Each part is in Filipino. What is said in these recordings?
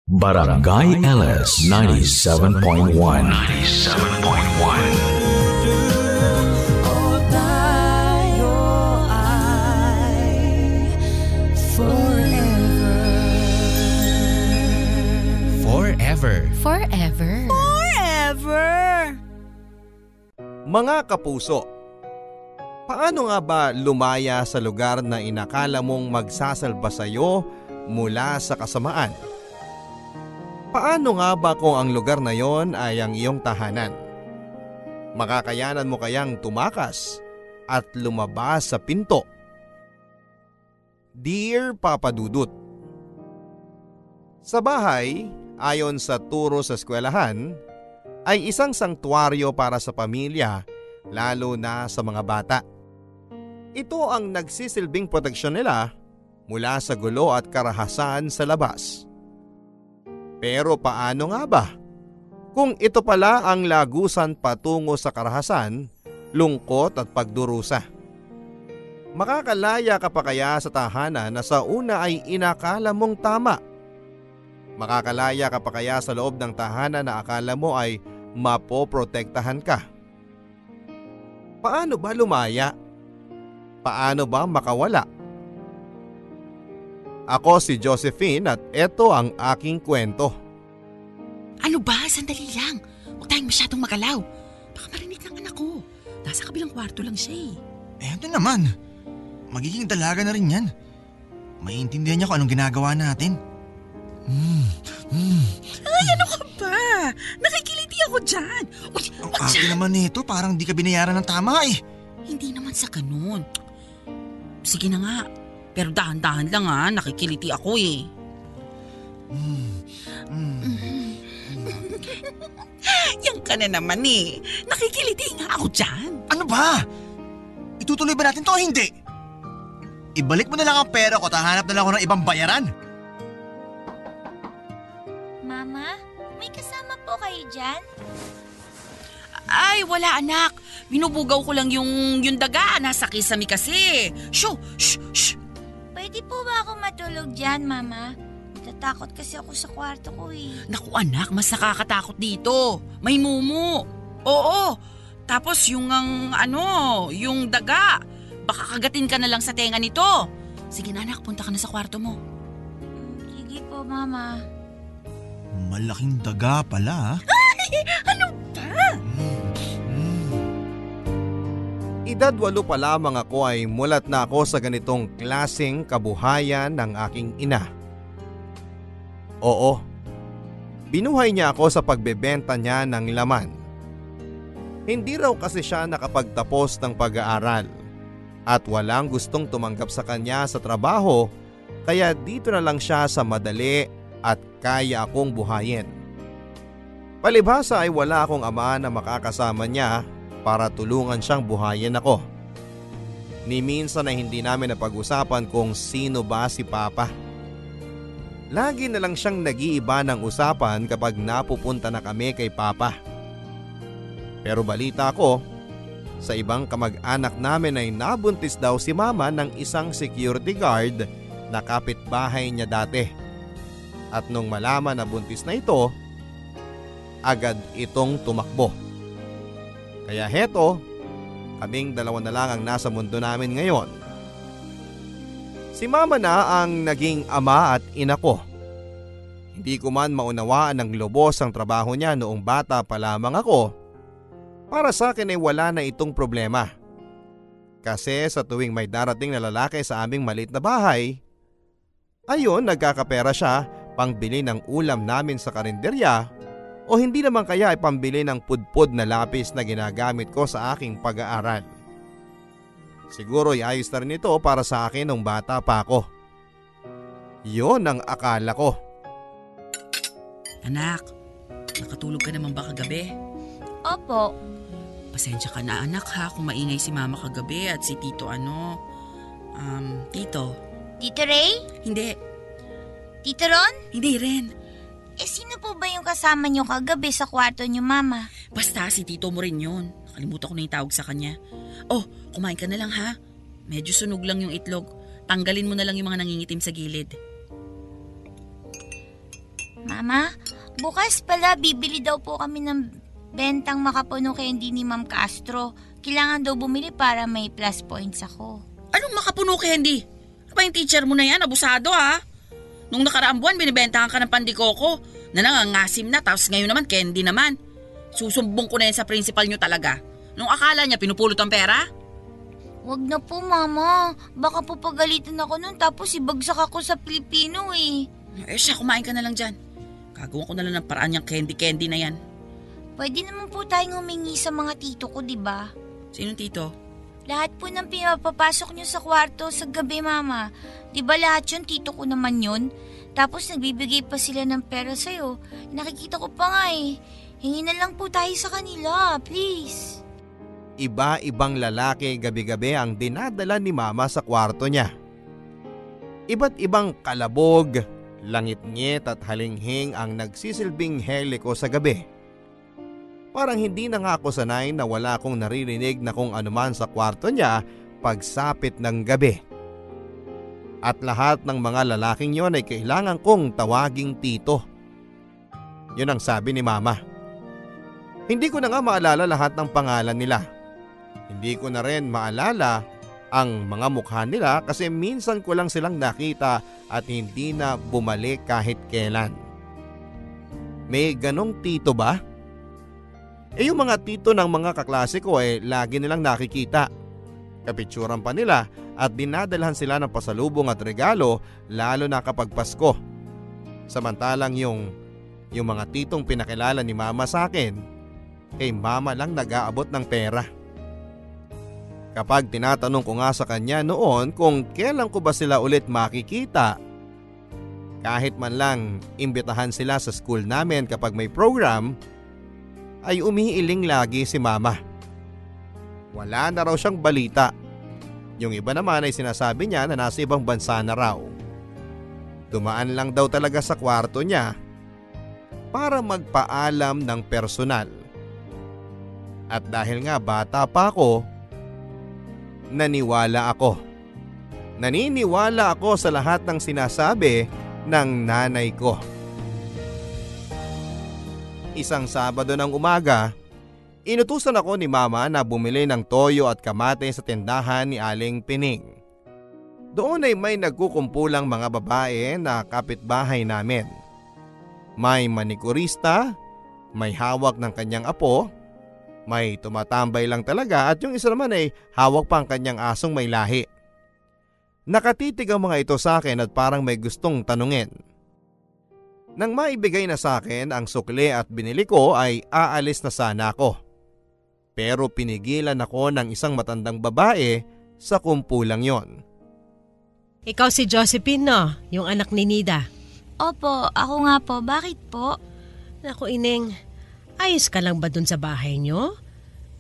Barangay LS 97.1. 97.1. Forever. Forever. Forever! Mga kapuso, paano nga ba lumaya sa lugar na inakala mong magsasalba sa'yo mula sa kasamaan? Paano nga ba kung ang lugar na yon ay ang iyong tahanan? Makakayanan mo kayang tumakas at lumabas sa pinto? Dear Papa Dudut, sa bahay, ayon sa turo sa eskwelahan, ay isang sangtuaryo para sa pamilya, lalo na sa mga bata. Ito ang nagsisilbing proteksyon nila mula sa gulo at karahasan sa labas. Pero paano nga ba kung ito pala ang lagusan patungo sa karahasan, lungkot at pagdurusa? Makakalaya ka pa kaya sa tahanan na sa una ay inakala mong tama? Makakalaya ka pa kaya sa loob ng tahanan na akala mo ay mapoprotektahan ka? Paano ba lumaya? Paano ba makawala? Ako si Josephine at ito ang aking kwento. Ano ba? Sandali lang. Huwag tayong masyadong magalaw. Baka marinig ng anak ko. Nasa kabilang kwarto lang siya eh. Ito naman. Magiging dalaga na rin yan. Maiintindihan niya kung anong ginagawa natin. Ay, ano ka ba? Nakikiliti ako dyan. Uy, Ang wag arte dyan. naman nito, parang di ka binayaran ng tama eh. Hindi naman sa ganun. Sige na nga. Pero dahan-dahan lang ha. Nakikiliti ako eh. Yan ka na naman eh. Nakikiliti nga ako dyan. Ano ba? Itutuloy ba natin to o hindi? Ibalik mo na lang ang pera ko at hahanap na lang ako ng ibang bayaran. Mama, may kasama po kayo dyan? Ay, wala anak. Binubugaw ko lang yung daga. Nasa kisame kasi. Shoo! Shh! Shh! Pwede po ba ako matulog dyan, Mama? Natatakot kasi ako sa kwarto ko eh. Naku anak, mas nakakatakot dito. May mumu. Oo. Tapos yung yung daga. Baka kagatin ka na lang sa tenga nito. Sige na anak, punta ka na sa kwarto mo. Sige po, Mama. Malaking daga pala. Ano ba? Edad 8 pa lamang ako ay mulat na ako sa ganitong klaseng kabuhayan ng aking ina. Oo, binuhay niya ako sa pagbebenta niya ng laman. Hindi raw kasi siya nakapagtapos ng pag-aaral at walang gustong tumanggap sa kanya sa trabaho, kaya dito na lang siya sa madali at kaya akong buhayin. Palibhasa ay wala akong ama na makakasama niya para tulungan siyang buhayin ako. Ni minsan ay hindi namin napag-usapan kung sino ba si Papa. Lagi na lang siyang nag-iiba ng usapan kapag napupunta na kami kay Papa. Pero balita ko, sa ibang kamag-anak namin ay nabuntis daw si Mama ng isang security guard na kapitbahay niya dati. At nung malaman na buntis na ito, agad itong tumakbo. Kaya heto, kaming dalawa na lang ang nasa mundo namin ngayon. Si Mama na ang naging ama at ina ko. Hindi ko man maunawaan ng lubos ang trabaho niya noong bata pa lamang ako. Para sa akin ay wala na itong problema. Kasi sa tuwing may darating na lalaki sa aming maliit na bahay, ayun nagkakapera siya pangbili ng ulam namin sa karinderya o hindi naman kaya ay pambili ng pudpud na lapis na ginagamit ko sa aking pag-aaral. Siguro ay ayos na rin ito para sa akin nung bata pa ako. Yun ang akala ko. Anak, nakatulog ka naman ba kagabi? Opo. Pasensya ka na anak ha kung maingay si Mama kagabi at si Tito Tito. Tito Ray? Hindi, Tito Ron? hindi rin. Sino po ba yung kasama niyo kagabi sa kwarto niyo, Mama? Basta si Tito mo rin yun. Nakalimutan ko na yung tawag sa kanya. Oh, kumain ka na lang ha. Medyo sunog lang yung itlog. Tanggalin mo na lang yung mga nangingitim sa gilid. Mama, bukas pala bibili daw po kami ng bentang makapuno candy ni Ma'am Castro. Kailangan daw bumili para may plus points ako. Anong makapuno candy? Aba yung teacher mo na yan, abusado ha. Nung nakaraang buwan, binibentahan ka ng pandikoko na nangangasim na, tapos ngayon naman candy naman. Susumbong ko na yan sa principal nyo talaga. Nung akala niya pinupulot ang pera? Wag na po, Mama. Baka po pagalitan ako nun tapos ibagsak ako sa Pilipino eh. Siya, kumain ka na lang dyan. Gagawa ko na lang ng paraan yung candy na yan. Pwede naman po tayong humingi sa mga tito ko, di ba? Sinong tito? Lahat po ng pinapapasok nyo sa kwarto sa gabi, Mama. Di ba lahat yun, tito ko naman yun? Tapos nagbibigay pa sila ng pera sa'yo. Nakikita ko pa nga eh. Hingi na lang po tayo sa kanila, please. Iba-ibang lalaki gabi-gabi ang dinadala ni Mama sa kwarto niya. Iba't ibang kalabog, langit-ngit at halinghing ang nagsisilbing heliko sa gabi. Parang hindi na nga ako sanay na wala akong naririnig na kung anuman sa kwarto niya pagsapit ng gabi. At lahat ng mga lalaking yon ay kailangan kong tawaging tito. Yun ang sabi ni Mama. Hindi ko na nga maalala lahat ng pangalan nila. Hindi ko na rin maalala ang mga mukha nila kasi minsan ko lang silang nakita at hindi na bumalik kahit kailan. May ganong tito ba? Yung mga tito ng mga kaklase ko lagi nilang nakikita. Kapitsuran pa nila at dinadalhan sila ng pasalubong at regalo lalo na kapag Pasko. Samantalang yung mga titong pinakilala ni Mama sa akin, kay Mama lang nag-aabot ng pera. Kapag tinatanong ko nga sa kanya noon kung kailan ko ba sila ulit makikita, kahit man lang imbitahan sila sa school namin kapag may program, ay umiiling lagi si Mama. Wala na raw siyang balita. Yung iba naman ay sinasabi niya na nasa ibang bansa na raw. Dumaan lang daw talaga sa kwarto niya para magpaalam ng personal. At dahil nga bata pa ako, naniwala ako. Naniniwala ako sa lahat ng sinasabi ng nanay ko. Isang Sabado ng umaga, inutusan ako ni Mama na bumili ng toyo at kamate sa tindahan ni Aling Pining. Doon ay may nagkukumpulang mga babae na kapitbahay namin. May manikurista, may hawak ng kanyang apo, may tumatambay lang talaga at yung isa naman ay hawak pa ang kanyang asong may lahi. Nakatitig ang mga ito sa akin at parang may gustong tanungin. Nang maibigay na sa akin ang sukli at binili ko ay aalis na sana ako. Pero pinigilan ako ng isang matandang babae sa kumpulang yon. Ikaw si Josephine, no? Yung anak ni Nida. Opo, ako nga po. Bakit po? Naku, Ineng, ayos ka lang ba dun sa bahay nyo?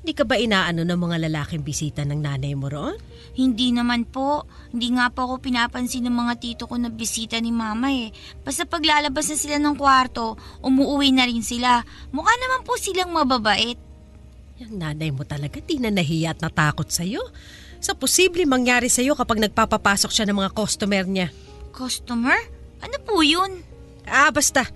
Di ka ba inaano ng mga lalaking bisita ng nanay mo roon? Hindi naman po. Hindi nga po ako pinapansin ng mga tito ko na bisita ni Mama eh. Basta paglalabas na sila ng kwarto, umuuwi na rin sila. Mukha naman po silang mababait. Yung nanay mo talaga di na nahiya at natakot sa'yo. Sa posible mangyari sa'yo kapag nagpapapasok siya ng mga customer niya. Customer? Ano po yun? Basta.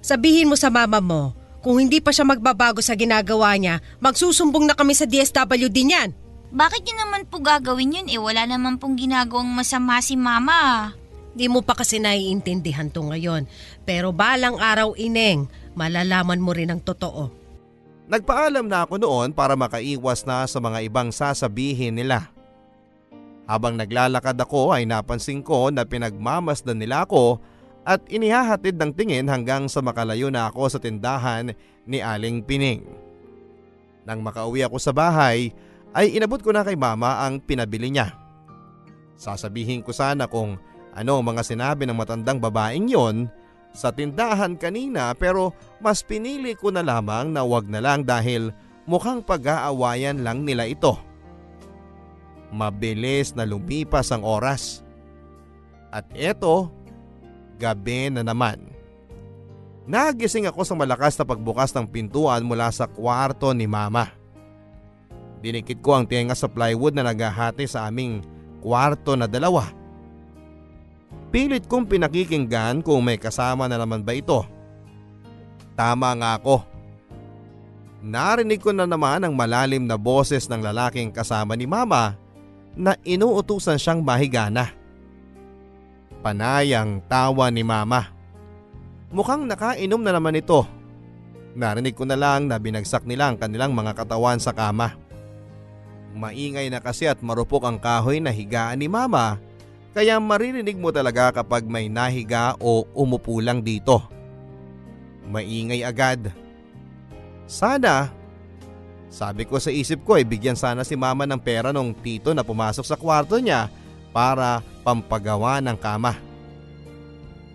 Sabihin mo sa mama mo, kung hindi pa siya magbabago sa ginagawa niya, magsusumbong na kami sa DSWD niyan. Bakit yun naman po gagawin yun? Wala naman pong ginagawang masama si Mama. Di mo pa kasi naiintindihan to ngayon. Pero balang araw, Ineng, malalaman mo rin ang totoo. Nagpaalam na ako noon para makaiwas na sa mga ibang sasabihin nila. Habang naglalakad ako ay napansin ko na pinagmamasdan nila ako at inihahatid ng tingin hanggang sa makalayo na ako sa tindahan ni Aling Pining. Nang makauwi ako sa bahay ay inabot ko na kay Mama ang pinabili niya. Sasabihin ko sana kung ano mga sinabi ng matandang babaeng yon sa tindahan kanina pero mas pinili ko na lamang na wag na lang dahil mukhang pag-aawayan lang nila ito. Mabilis na lumipas ang oras. At eto, gabi na naman. Nagising ako sa malakas na pagbukas ng pintuan mula sa kwarto ni Mama. Dinikit ko ang tenga sa plywood na naghahati sa aming kwarto na dalawa. Pilit kong pinakikinggan kung may kasama na naman ba ito. tama nga ako. Narinig ko na naman ang malalim na boses ng lalaking kasama ni Mama na inuutusan siyang mahigana. Panay ang tawa ni Mama. Mukhang nakainom na naman ito. Narinig ko na lang na binagsak nila ang kanilang mga katawan sa kama. Maingay na kasi at marupok ang kahoy na higaan ni Mama, kaya maririnig mo talaga kapag may nahiga o umupo lang dito. Maingay agad. Sana, sabi ko sa isip ko ay bigyan sana si Mama ng pera nung tito na pumasok sa kwarto niya para pampagawa ng kama.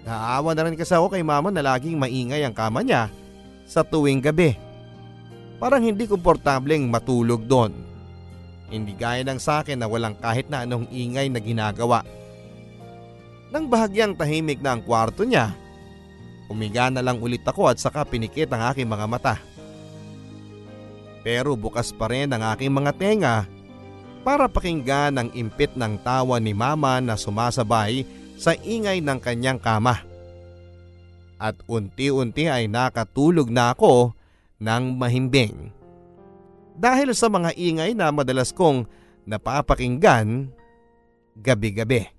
Naawa na rin kasi ako kay Mama na laging maingay ang kama niya sa tuwing gabi. Parang hindi komportableng matulog doon. Hindi gaya ng sa akin na walang kahit na anong ingay na ginagawa. Nang bahagyang tahimik na ang kwarto niya, umiga na lang ulit ako at saka pinikit ang aking mga mata. Pero bukas pa rin ang aking mga tenga para pakinggan ang impit ng tawa ni Mama na sumasabay sa ingay ng kanyang kama. At unti-unti ay nakatulog na ako ng mahimbing. Dahil sa mga ingay na madalas kong napapakinggan gabi-gabi.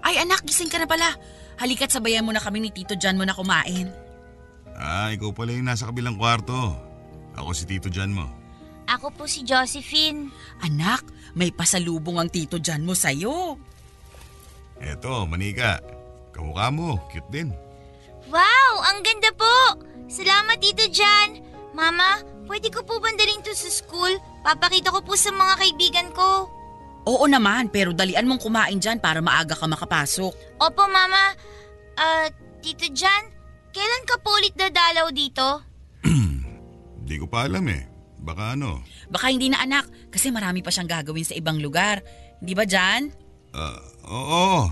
Ay anak, gising ka na pala. Halika't sabayan mo na kami ni Tito John mo na kumain. Ikaw pala yung nasa kabilang kwarto. Ako si Tito John mo. Ako po si Josephine. Anak, may pasalubong ang Tito John mo sa'yo. Eto, manika. Kamukha mo, cute din. Wow, ang ganda po! Salamat, Tito John. Mama, pwede ko po bandaling to sa school? Papakita ko po sa mga kaibigan ko. Oo naman, pero dalian mong kumain dyan para maaga ka makapasok. Opo, Mama. Tito John, kailan ka po ulit dadalaw dito? Hindi ko pa alam eh. Baka ano? Baka hindi na anak, kasi marami pa siyang gagawin sa ibang lugar. Di ba, John? Oo.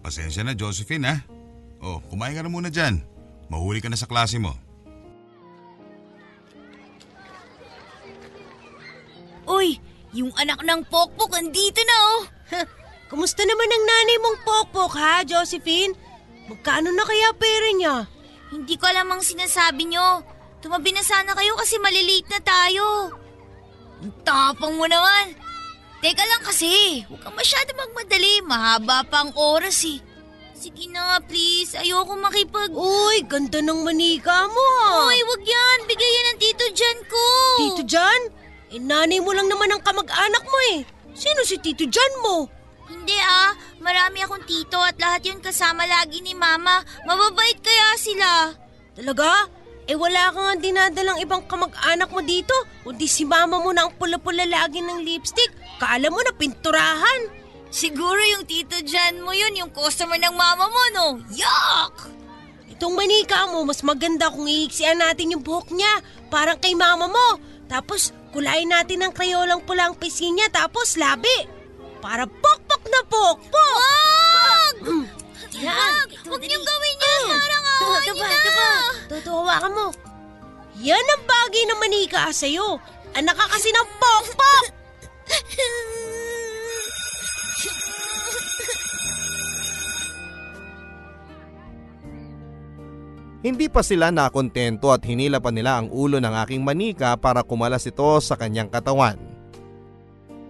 Pasensya na, Josephine ha. Kumain ka na muna dyan. Mahuli ka na sa klase mo. Uy, yung anak ng Pokpok andito na oh. Kumusta naman ang nanay mong Pokpok ha, Josephine? Magkano na kaya pera niya? Hindi ko alam ang sinasabi nyo. Tumabi na sana kayo kasi malilate na tayo. Ang tapang mo naman. Teka lang kasi, huwag kang masyado magmadali. Mahaba pa ang oras eh. Sige na, please. Ayoko makipag... Uy, ganda ng manika mo ha. Uy, wag yan. Bigay yan ng Tito John ko. Tito John? Nanay mo lang naman ang kamag-anak mo eh. Sino si Tito John mo? Hindi marami akong tito at lahat yun kasama lagi ni Mama. Mababait kaya sila. Talaga? Wala ka nga dinadalang ibang kamag-anak mo dito. Kundi si Mama mo na ang pula-pula lagi ng lipstick. Kaala mo na pinturahan. Siguro yung Tito John mo yun, yung customer ng Mama mo, no? Yuck! Itong manika mo, mas maganda kung iiksian natin yung buhok niya. Parang kay Mama mo. Tapos kulayin natin ng krayolang pula ang pisngi niya, tapos labi. Para pokpok na pokpok! Wag! Yan! Huwag niyong gawin yan! Parang awa niyo na! Tutuwa ka mo. Yan ang bagay na manika sa'yo. Anak ka kasi ng pokpok! Hindi pa sila nakontento at hinila pa nila ang ulo ng aking manika para kumalas ito sa kanyang katawan.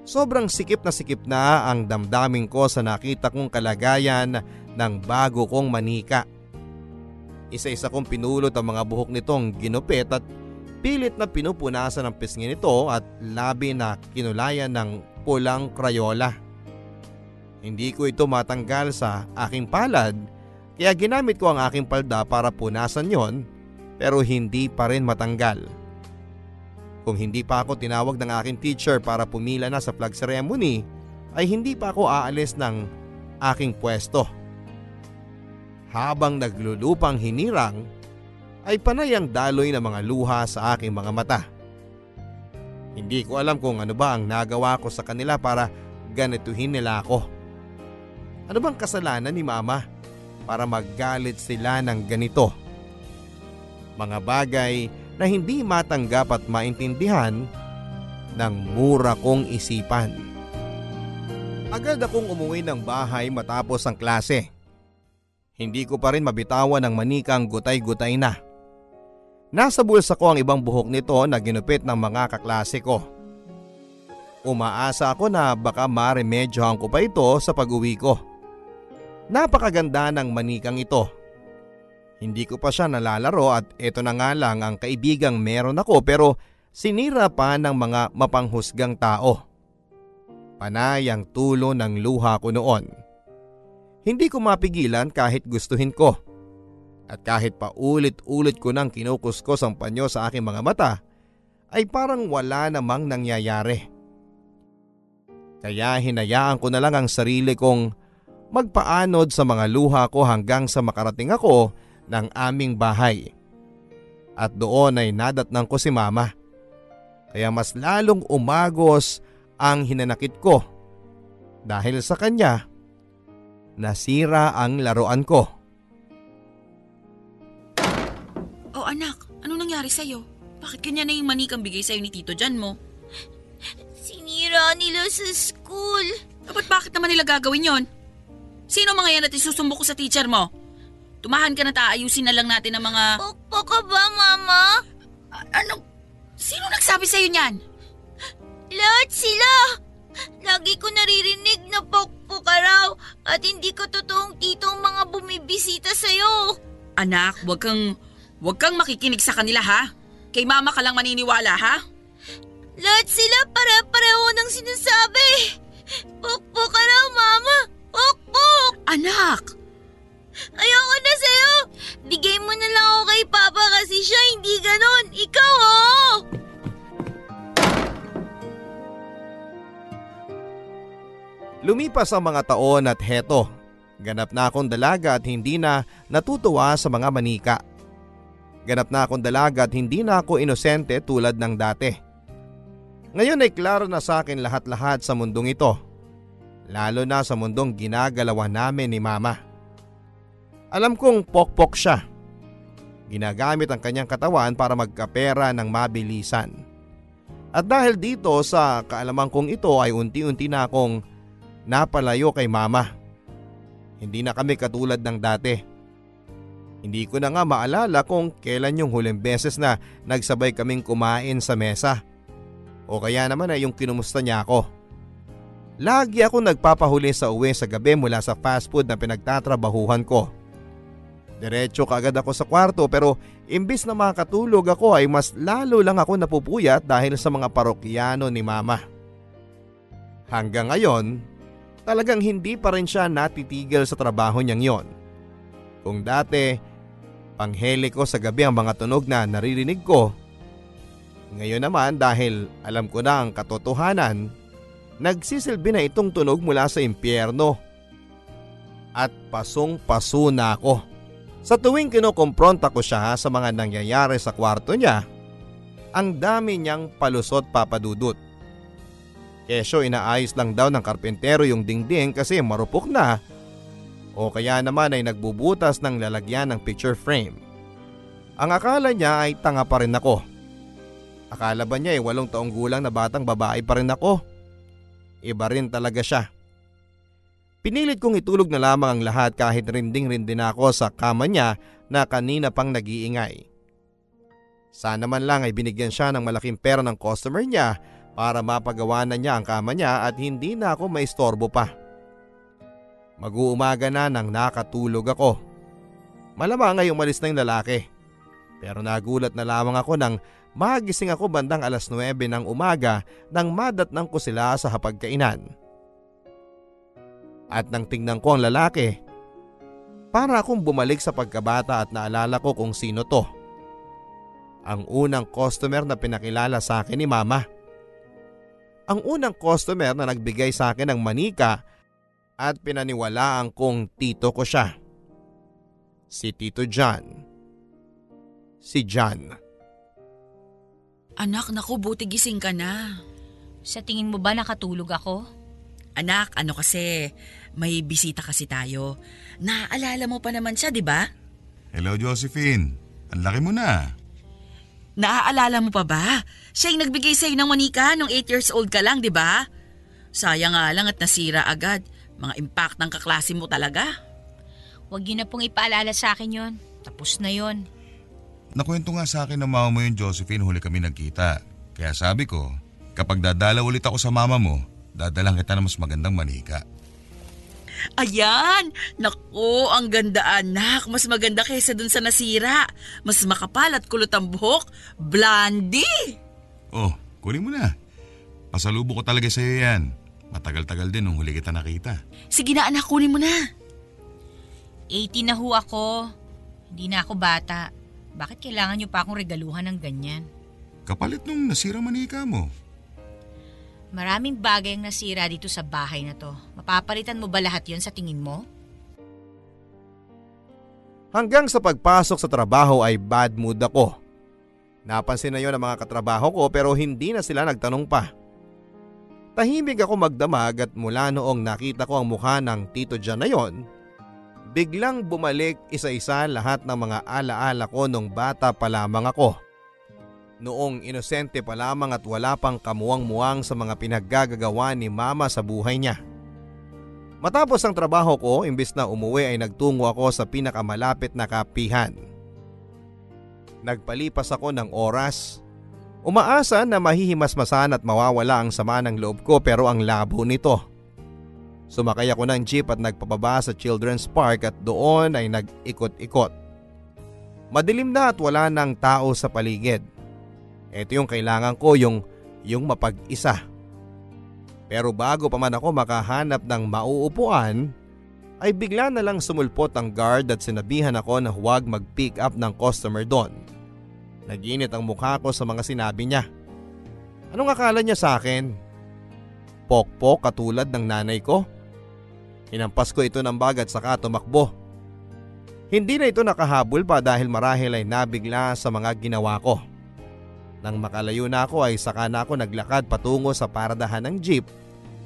Sobrang sikip na ang damdamin ko sa nakita kong kalagayan ng bago kong manika. Isa-isa kong pinulot ang mga buhok nitong ginupit at pilit na pinupunasan ang pisngi nito at labi na kinulayan ng pulang krayola. Hindi ko ito matanggal sa aking palad, kaya ginamit ko ang aking palda para punasan yon, pero hindi pa rin matanggal. Kung hindi pa ako tinawag ng aking teacher para pumila na sa flag ceremony, ay hindi pa ako aalis ng aking pwesto. Habang naglulupang hinirang, ay panay ang daloy ng mga luha sa aking mga mata. Hindi ko alam kung ano ba ang nagawa ko sa kanila para ganituhin nila ako. Ano bang kasalanan ni Mama para maggalit sila ng ganito? Mga bagay na hindi matanggap at maintindihan ng mura kong isipan. Agad akong umuwi ng bahay matapos ang klase. Hindi ko pa rin mabitawan ang manikang gutay-gutay na. Nasa bulsa ko ang ibang buhok nito na ginupit ng mga kaklase ko. Umaasa ako na baka maremedyohan ko pa ito sa pag-uwi ko. Napakaganda ng manikang ito. Hindi ko pa siya nalalaro at ito na nga lang ang kaibigang meron ako pero sinira pa ng mga mapanghusgang tao. Panay ang tulo ng luha ko noon. Hindi ko mapigilan kahit gustuhin ko. At kahit pa ulit-ulit ko nang kinukuskos ang panyo sa aking mga mata, ay parang wala namang nangyayari. Kaya hinayaan ko na lang ang sarili kong magpaanod sa mga luha ko hanggang sa makarating ako ng aming bahay. At doon ay nadatnang ko si Mama. Kaya mas lalong umagos ang hinanakit ko. Dahil sa kanya, nasira ang laruan ko. Oh anak, ano nangyari sa'yo? Bakit kanya na yung manikang bigay sa'yo ni Tito Jan mo? Sinira nila sa school. Bakit naman nila gagawin yon? Sino mga yan at isusumbok ko sa teacher mo? Tumahan ka na taayusin na lang natin ang mga… Pokpok ka ba, Mama? Ano? Sino nagsabi sa'yo niyan? Lahat sila. Lagi ko naririnig na pokpok ka raw at hindi ko totoong titong mga bumibisita sa'yo. Anak, wag kang makikinig sa kanila ha? Kay Mama ka lang maniniwala ha? Lahat sila pare-pareho ng sinasabi. Pokpok ka raw, Mama. Pokpok! Anak! Ayoko na sa'yo. Bigay mo na lang ako kay Papa kasi siya hindi ganon. Ikaw oh! Lumipas ang mga taon at heto, ganap na akong dalaga at hindi na natutuwa sa mga manika. Ganap na akong dalaga at hindi na ako inosente tulad ng dati. Ngayon ay klaro na sa akin lahat-lahat sa mundong ito. Lalo na sa mundong ginagalawan namin ni Mama. Alam kong pokpok siya. Ginagamit ang kanyang katawan para magkapera ng mabilisan. At dahil dito sa kaalaman kong ito ay unti-unti na akong napalayo kay Mama. Hindi na kami katulad ng dati. Hindi ko na nga maalala kung kailan yung huling beses na nagsabay kaming kumain sa mesa. O kaya naman ay yung kinumusta niya ako. Lagi ako nagpapahuli sa uwi sa gabi mula sa fast food na pinagtatrabahuhan ko. Diretso kaagad ako sa kwarto pero imbis na makatulog ako ay mas lalo lang ako napupuyat dahil sa mga parokyano ni Mama. Hanggang ngayon, talagang hindi pa rin siya natitigil sa trabaho niyang yon. Kung dati, pangheli ko sa gabi ang mga tunog na naririnig ko. Ngayon naman dahil alam ko na ang katotohanan, nagsisilbi na itong tunog mula sa impyerno. At pasong-paso na ako. Sa tuwing kinukumpronta ko siya sa mga nangyayari sa kwarto niya, ang dami niyang palusot papadudot. Kesyo inaayos lang daw ng karpentero yung dingding kasi marupok na o kaya naman ay nagbubutas ng lalagyan ng picture frame. Ang akala niya ay tanga pa rin ako. Akala ba niya ay 8 taong gulang na batang babae pa rin ako? Iba rin talaga siya. Pinilit kong itulog na lamang ang lahat kahit rinding-rindin ako sa kama niya na kanina pang nag-iingay. Sana man lang ay binigyan siya ng malaking pera ng customer niya para mapagawa na niya ang kama niya at hindi na ako maistorbo pa. Mag-uumaga na nang nakatulog ako. Malamang ay umalis na yung lalaki. Pero nagulat na lamang ako nang magising ako bandang 9:00 ng umaga nang madatnang ko sila sa hapagkainan. At nang tingnan ko ang lalaki, para akong bumalik sa pagkabata at naalala ko kung sino to. Ang unang customer na pinakilala sa akin ni Mama. Ang unang customer na nagbigay sa akin ng manika at pinaniwalaan kong tito ko siya. Si Tito Jan. Si Jan. Anak, naku, buti gising ka na. Sa tingin mo ba nakatulog ako? Anak, ano kasi, may bisita kasi tayo. Naaalala mo pa naman siya, di ba? Hello, Josephine. Ang laki mo na. Naaalala mo pa ba? Siya yung nagbigay sa'yo ng manika nung 8 years old ka lang, di ba? Sayang nga lang at nasira agad. Mga impact ng kaklase mo talaga. Huwag yun na pong ipaalala sa akin yon. Tapos na yon. Nakwento nga sa akin ng mama mo yung Josephine huli kami nagkita. Kaya sabi ko, kapag dadala ulit ako sa mama mo, dadalang kita ng mas magandang manika. Ayan! Naku, ang ganda anak. Mas maganda kaysa dun sa nasira. Mas makapal at kulot ang buhok. Blondie! Oh, kunin mo na. Pasalubo ko talaga sa'yo yan. Matagal-tagal din nung huli kita nakita. Sige na anak, kunin mo na. 18 na ho ako. Hindi na ako bata. Bakit kailangan niyo pa akong regaluhan ng ganyan? Kapalit nung nasirang manika mo. Maraming bagay ang nasira dito sa bahay na to. Mapapalitan mo ba lahat yon sa tingin mo? Hanggang sa pagpasok sa trabaho ay bad mood ako. Napansin na yon ng mga katrabaho ko pero hindi na sila nagtanong pa. Tahimik ako magdamag at mula noong nakita ko ang mukha ng Tito John na yon, biglang bumalik isa-isa lahat ng mga alaala ko nung bata pa lamang ako. Noong inosente pa lamang at wala pang kamuwang-muwang sa mga pinaggagawa ni mama sa buhay niya. Matapos ang trabaho ko, imbis na umuwi ay nagtungo ako sa pinakamalapit na kapihan. Nagpalipas ako ng oras. Umaasa na mahihimasmasan at mawawala ang sama ng loob ko pero ang labo nito. Sumakay ako ng jeep at nagpababa sa Children's Park at doon ay nag-ikot-ikot. Madilim na at wala ng tao sa paligid. Ito yung kailangan ko, yung mapag-isa. Pero bago pa man ako makahanap ng mauupuan, ay bigla na lang sumulpot ang guard at sinabihan ako na huwag mag-pick up ng customer doon. Naginit ang mukha ko sa mga sinabi niya. Anong akala niya sa akin? Pokpok katulad ng nanay ko? Hinampas ko ito ng bag at saka tumakbo. Hindi na ito nakahabol pa dahil marahil ay nabigla sa mga ginawa ko. Nang makalayo na ako ay saka na ako naglakad patungo sa paradahan ng jeep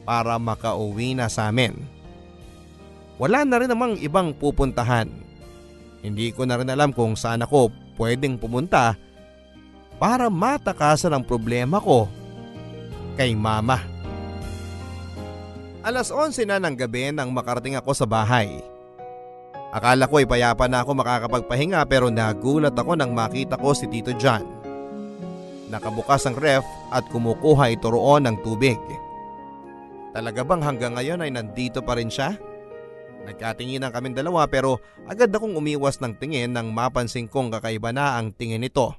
para makauwi na sa amin. Wala na rin namang ibang pupuntahan. Hindi ko na rin alam kung saan ako pwedeng pumunta para matakasan ang problema ko kay mama. 11:00 na ng gabi nang makarating ako sa bahay. Akala ko ay payapa na ako makakapagpahinga pero nagulat ako nang makita ko si Tito John. Nakabukas ang ref at kumukuha ito roon ng tubig. Talaga bang hanggang ngayon ay nandito pa rin siya? Nagkatinginan kaming dalawa pero agad akong umiwas ng tingin nang mapansin kong kakaiba na ang tingin nito.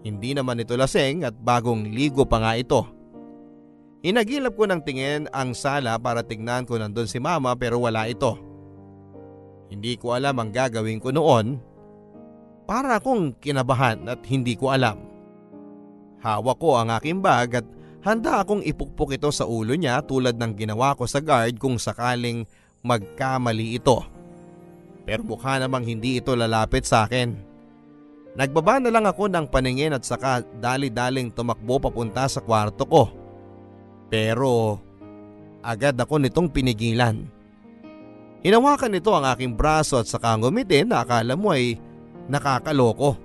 Hindi naman ito lasing at bagong ligo pa nga ito. Inagilap ko ng tingin ang sala para tignan kung nandun si mama pero wala ito. Hindi ko alam ang gagawin ko noon. Para akong kinabahan at hindi ko alam. Hawak ko ang aking bag at handa akong ipukpok ito sa ulo niya tulad ng ginawa ko sa guard kung sakaling magkamali ito. Pero mukha namang hindi ito lalapit sa akin. Nagbaba na lang ako ng paningin at saka dali-daling tumakbo papunta sa kwarto ko. Pero agad ako nitong pinigilan. Hinawakan nito ang aking braso at saka ngumitin na akala mo ay nakakaloko.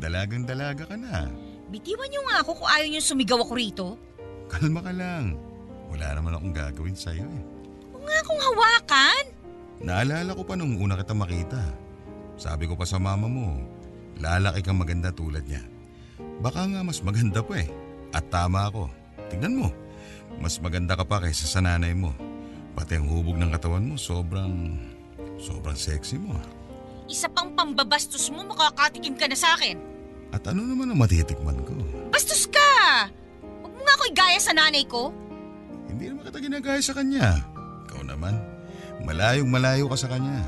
Dalagang-dalaga ka na. Bitiwan niyo nga ako kung ayaw niyo sumigaw ako rito. Kalma ka lang. Wala naman akong gagawin sa'yo eh. Huwag nga akong hawakan. Naalala ko pa nung una kita makita. Sabi ko pa sa mama mo, lalaki kang maganda tulad niya. Baka nga mas maganda pa eh. At tama ako. Tingnan mo, mas maganda ka pa kaysa sa nanay mo. Pati ang hubog ng katawan mo, sobrang sexy mo. Isa pang pambabastos mo, makakatikim ka na sa akin. At ano naman ang matitikman ko? Bastos ka! Huwag mo nga ako igaya sa nanay ko. Hindi naman kita ginagaya sa kanya. Ikaw naman, malayong-malayo ka sa kanya.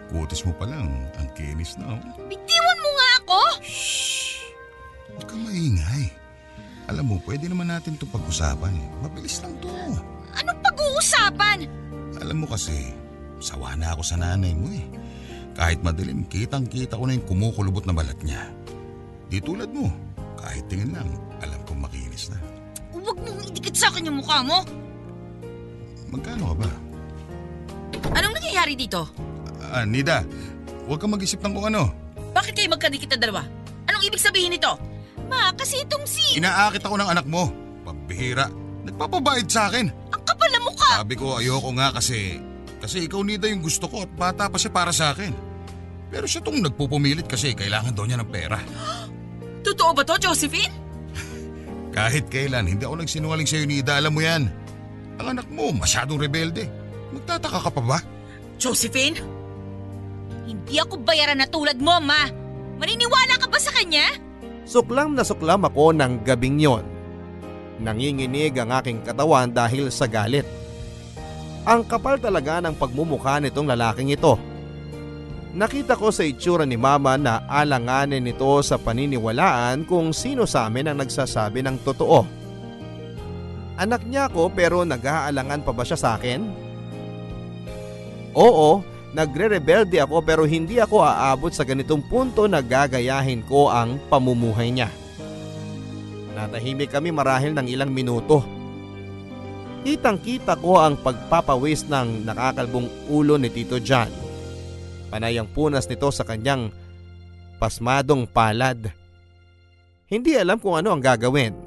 Kutis mo pa lang, ang kinis na oh. Bitiwan mo nga ako! Shhh! Huwag kang maingay. Alam mo, pwede naman natin ito pag-usapan eh. Mabilis lang to. Anong pag-uusapan? Alam mo kasi, sawa na ako sa nanay mo eh. Kahit madilim, kitang-kita ko na yung kumukulubot na balat niya. Di tulad mo, kahit tingin lang, alam kong makinis na. Huwag mong idikit sa akin yung mukha mo. Magkano ka ba? Anong nangyayari dito? Nida, huwag kang mag-isip ng kung ano. Bakit kayo magkadikit na dalawa? Anong ibig sabihin nito? Ma, kasi itong si... Inaakit ako ng anak mo. Pambihira. Nagpapabayad sa akin. Ang kapal na mukha! Sabi ko ayoko nga kasi ikaw Nida yung gusto ko at bata pa siya para sa akin. Pero siya tong nagpupumilit kasi kailangan daw niya ng pera. Totoo ba to, Josephine? Kahit kailan, hindi ako nagsinungaling sa'yo Nida, alam mo yan. Ang anak mo masyadong rebelde. Magtataka ka pa ba? Josephine? Hindi ako bayaran na tulad mo, Ma. Maniniwala ka ba sa kanya? Suklam na suklam ako ng gabing yon. Nanginginig ang aking katawan dahil sa galit. Ang kapal talaga ng pagmumukha nitong lalaking ito. Nakita ko sa itsura ni Mama na alanganin nito sa paniniwalaan kung sino sa amin ang nagsasabi ng totoo. Anak niya ako pero nag-aalangan pa ba siya sa akin? Oo, nagre-rebelde ako pero hindi ako aabot sa ganitong punto na gagayahin ko ang pamumuhay niya. Natahimik kami marahil ng ilang minuto. Kitang-kita ko ang pagpapawis ng nakakalbong ulo ni Tito John. Panay ang punas nito sa kanyang pasmadong palad. Hindi alam kung ano ang gagawin.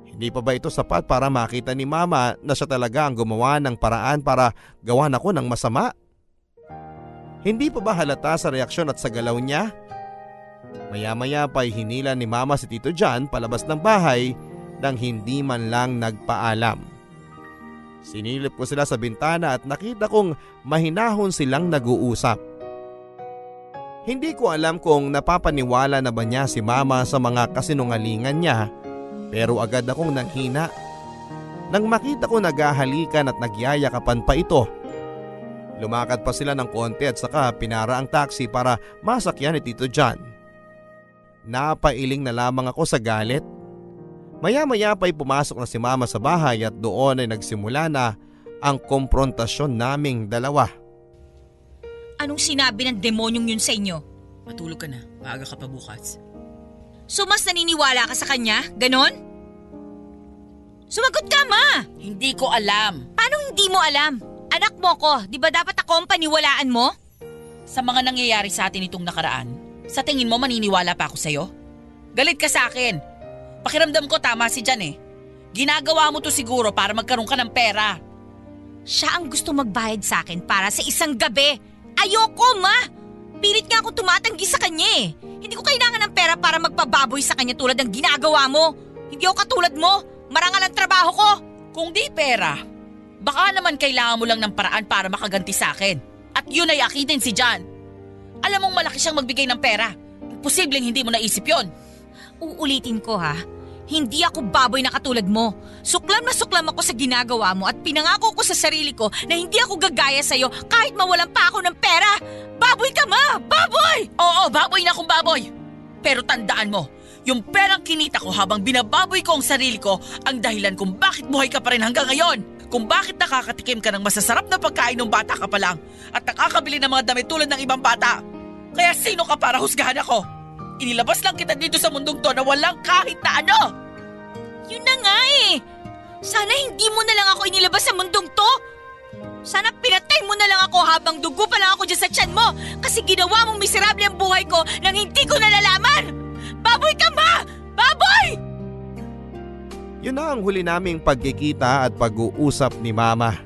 Hindi pa ba ito sapat para makita ni Mama na siya talaga ang gumawa ng paraan para gawan ako ng masama? Hindi pa ba halata sa reaksyon at sa galaw niya? Maya-maya pa'y hinila ni Mama si Tito John palabas ng bahay nang hindi man lang nagpaalam. Sinilip ko sila sa bintana at nakita kong mahinahon silang nag-uusap. Hindi ko alam kung napapaniwala na ba niya si Mama sa mga kasinungalingan niya, pero agad akong nanghina nang makita ko naghahalikan at nagyayakapan pa ito. Lumakad pa sila ng konti at saka pinara ang taxi para masakyan ni Tito John. Napailing na lamang ako sa galit. Maya-maya pa'y pumasok na si Mama sa bahay at doon ay nagsimula na ang komprontasyon naming dalawa. Anong sinabi ng demonyong yun sa inyo? Matulog ka na, maaga ka pa bukas. So mas naniniwala ka sa kanya? Ganon? Sumagot ka, Ma! Hindi ko alam. Paano hindi mo alam? Anak mo ko, di ba dapat ako ang paniwalaan mo? Sa mga nangyayari sa atin itong nakaraan, sa tingin mo maniniwala pa ako sa'yo? Galit ka sa akin. Pakiramdam ko tama si Jan eh. Ginagawa mo to siguro para magkaroon ka ng pera. Siya ang gusto magbayad sa akin para sa isang gabi. Ayoko, Ma! Pilit nga ako tumatanggi sa kanya eh. Hindi ko kailangan ng pera para magpababoy sa kanya tulad ng ginagawa mo. Hindi ako katulad mo. Marangal ang trabaho ko. Kung di pera, baka naman kailangan mo lang ng paraan para makaganti sa akin. At yun ay akitin si Jan. Alam mong malaki siyang magbigay ng pera. Posibleng hindi mo naisip yon. Uulitin ko ha. Hindi ako baboy na katulad mo. Suklam na suklam ako sa ginagawa mo at pinangako ko sa sarili ko na hindi ako gagaya sa'yo kahit mawalan pa ako ng pera. Baboy ka, Ma! Baboy! Oo, baboy na akong baboy. Pero tandaan mo, yung perang kinita ko habang binababoy ko ang sarili ko ang dahilan kung bakit buhay ka pa rin hanggang ngayon. Kung bakit nakakatikim ka ng masasarap na pagkain ng bata ka pa lang at nakakabili ng mga damit tulad ng ibang bata. Kaya sino ka para husgahan ako? Inilabas lang kita dito sa mundong to na walang kahit na ano. Yun na nga eh. Sana hindi mo na lang ako inilabas sa mundong to. Sana pinatay mo na lang ako habang dugo pa lang ako dyan sa tiyan mo kasi ginawa mong miserable ang buhay ko nang hindi ko nalalaman. Baboy ka, Ma! Baboy! Yun na ang huli naming pagkikita at pag-uusap ni Mama.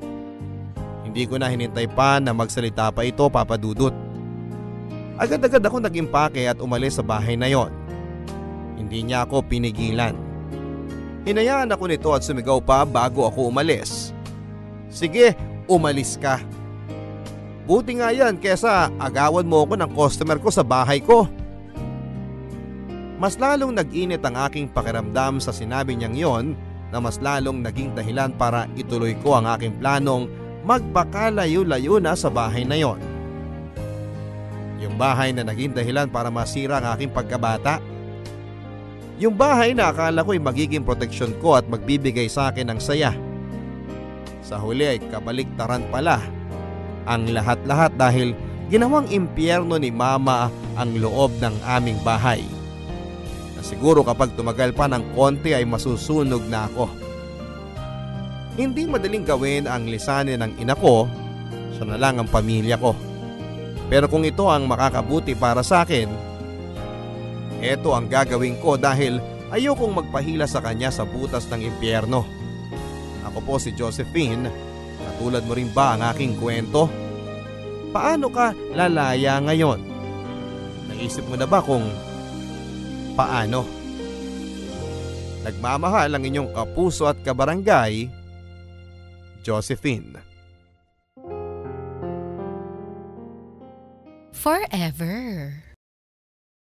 Hindi ko na hinintay pa na magsalita pa ito, Papa Dudut. Agad-agad ako nag-impake at umalis sa bahay na yon. Hindi niya ako pinigilan. Hinayaan ako nito at sumigaw pa bago ako umalis. Sige, umalis ka. Buti nga yan kesa agawan mo ako ng customer ko sa bahay ko. Mas lalong nag-init ang aking pakiramdam sa sinabi niyang yon na mas lalong naging dahilan para ituloy ko ang aking planong magpakalayo-layo na sa bahay na yon. Yung bahay na naging dahilan para masira ang aking pagkabata. Yung bahay na akala ko'y magiging proteksyon ko at magbibigay sa akin ng saya. Sa huli ay kabaliktaran pala ang lahat-lahat dahil ginawang impyerno ni Mama ang loob ng aming bahay. Na siguro kapag tumagal pa ng konti ay masusunog na ako. Hindi madaling gawin ang lisanin ng ina ko, siya na lang ang pamilya ko. Pero kung ito ang makakabuti para sa akin, ito ang gagawin ko dahil ayokong magpahila sa kanya sa butas ng impyerno. Ako po si Josephine. Katulad mo rin ba ang aking kwento? Paano ka lalaya ngayon? Naisip mo na ba kung paano? Nagmamahal ang inyong kapuso at kabarangay, Josephine. Forever.